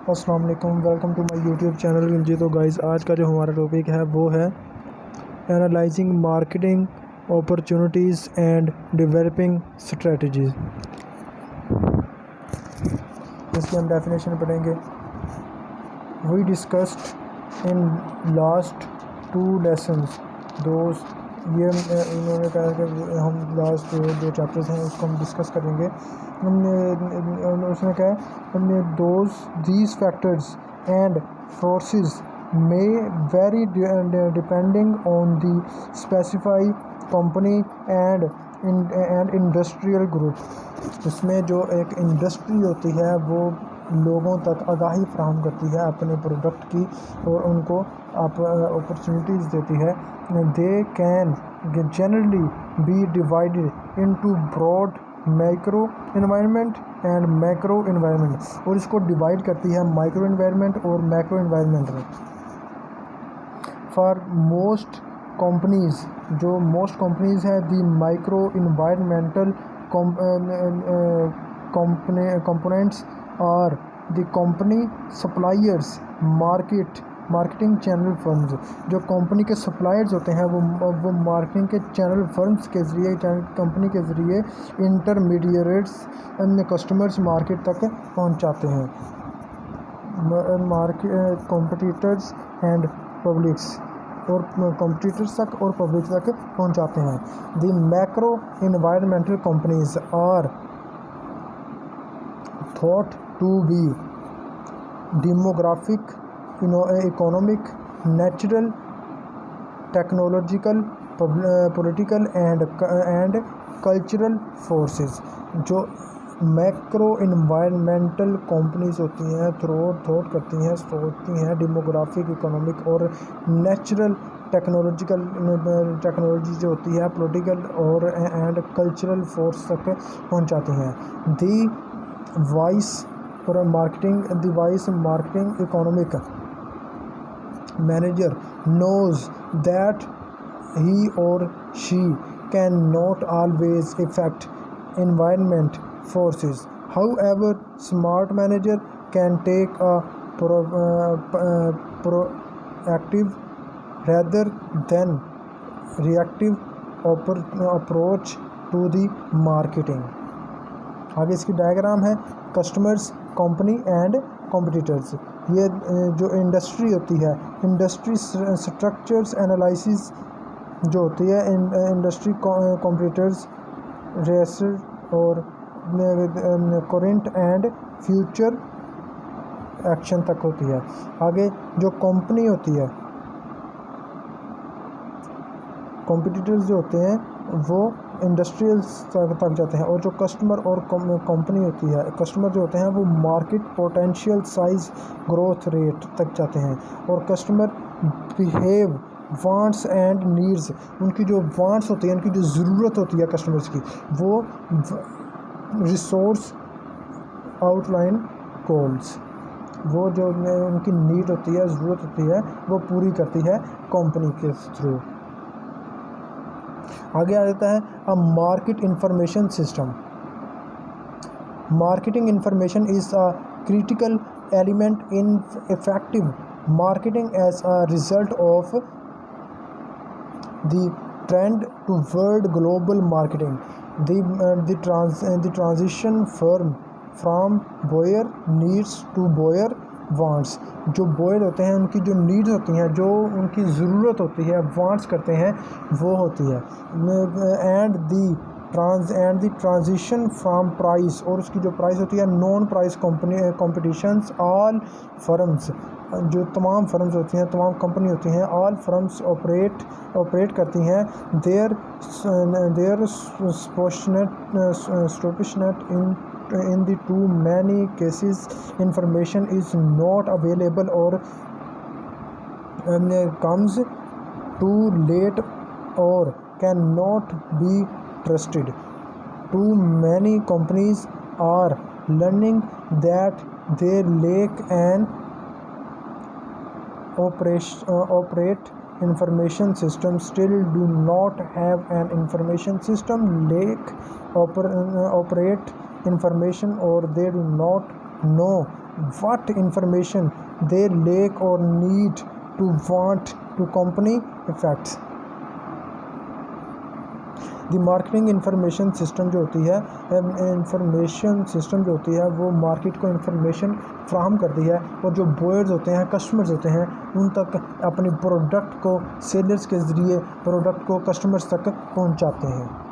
अस्सलाम वालेकुम, welcome to my YouTube channel. जी तो गाइस, आज का जो हमारा टॉपिक है वो है analysing marketing opportunities and developing strategies. इसकी हम डेफिनेशन पढ़ेंगे। We discussed in last 2 lessons दोस्त ये इन्होंने कहा कि हम लास्ट जो चैप्टर्स हैं उसको हम डिस्कस करेंगे। हमने उसने कहा हमने these factors and forces may vary depending on the specified company and industrial group। इसमें जो एक इंडस्ट्री होती है वो लोगों तक आगाही फराहम करती है अपने प्रोडक्ट की और उनको अपॉर्चुनिटीज़ देती है। They can generally be divided into broad micro environment and macro environment, और इसको डिवाइड करती है माइक्रो इन्वायरमेंट और मैक्रो इन्वायरमेंट में। फॉर मोस्ट कंपनीज, जो मोस्ट कंपनीज़ हैं, the micro environmental components are the company suppliers marketing channel firms. जो company के सप्लायर्स होते हैं वो मार्केटिंग के चैनल फर्म्स के ज़रिए कंपनी के ज़रिए इंटरमीडिएट्स कस्टमर्स मार्केट तक पहुंचाते हैं। कॉम्पिटिटर्स एंड पब्लिक्स, और कॉम्पिटिटर्स तक और पब्लिक तक पहुंचाते हैं। The macro environmental companies are thought to be demographic, economic, natural, technological, political and cultural forces. जो मैक्रो इन्वायरमेंटल कंपनीज होती हैं थॉट करती हैं, सोचती हैं डेमोग्राफिक, इकोनॉमिक और नेचुरल, टेक्नोलॉजी जो होती है, पॉलिटिकल और एंड कल्चरल फोर्स तक पहुंचाती हैं। The wise marketing economic manager knows that he or she cannot always affect environment forces. However, smart manager can take a proactive rather than reactive approach to the marketing। आगे इसकी diagram है। Customers, company and competitors. ये जो industry होती है, industry structures analysis जो होती है, इंडस्ट्री कॉम्पिटिटर्स रेसर और करंट एंड फ्यूचर एक्शन तक होती है। आगे जो कंपनी होती है, कॉम्पिटिटर्स जो होते हैं वो इंडस्ट्रियल तक जाते हैं, और जो कस्टमर और कंपनी होती है, कस्टमर जो होते हैं वो market potential, size, growth rate तक जाते हैं। और customer behave, wants and needs, उनकी जो वांट्स होती है, उनकी जो ज़रूरत होती है कस्टमर्स की, वो रिसोर्स आउटलाइन गोल्स, वो जो उनकी नीड होती है, ज़रूरत होती है, वो पूरी करती है कंपनी के थ्रू। आगे आ जाता है a market information system. Marketing information is a critical element in effective marketing as a result of the trend toward global marketing. The transition from buyer needs to buyer wants. जो buyer होते हैं उनकी जो needs होती हैं, जो उनकी ज़रूरत होती है, वांट्स करते हैं, वो होती है। And the transition from price, और उसकी जो प्राइस होती है, non price competitions. All firms, जो तमाम फर्म्स होती हैं, तमाम कंपनी होती हैं, ऑल फर्म्स ऑपरेट करती हैं। देयर स्टोपिशनेट in the too many cases information is not available or comes too late or cannot be trusted. Too many companies are learning that they lack an operate information system, still do not have an information system, lack operate information, or they do not know what information they lack or need to want to company effects। The marketing information system जो होती है, information system जो होती है वो market को information फ्राहम करती है और जो बॉयर्स होते हैं, कस्टमर्स होते हैं, उन तक अपनी प्रोडक्ट को सेलर्स के ज़रिए प्रोडक्ट को कस्टमर्स तक पहुंचाते हैं।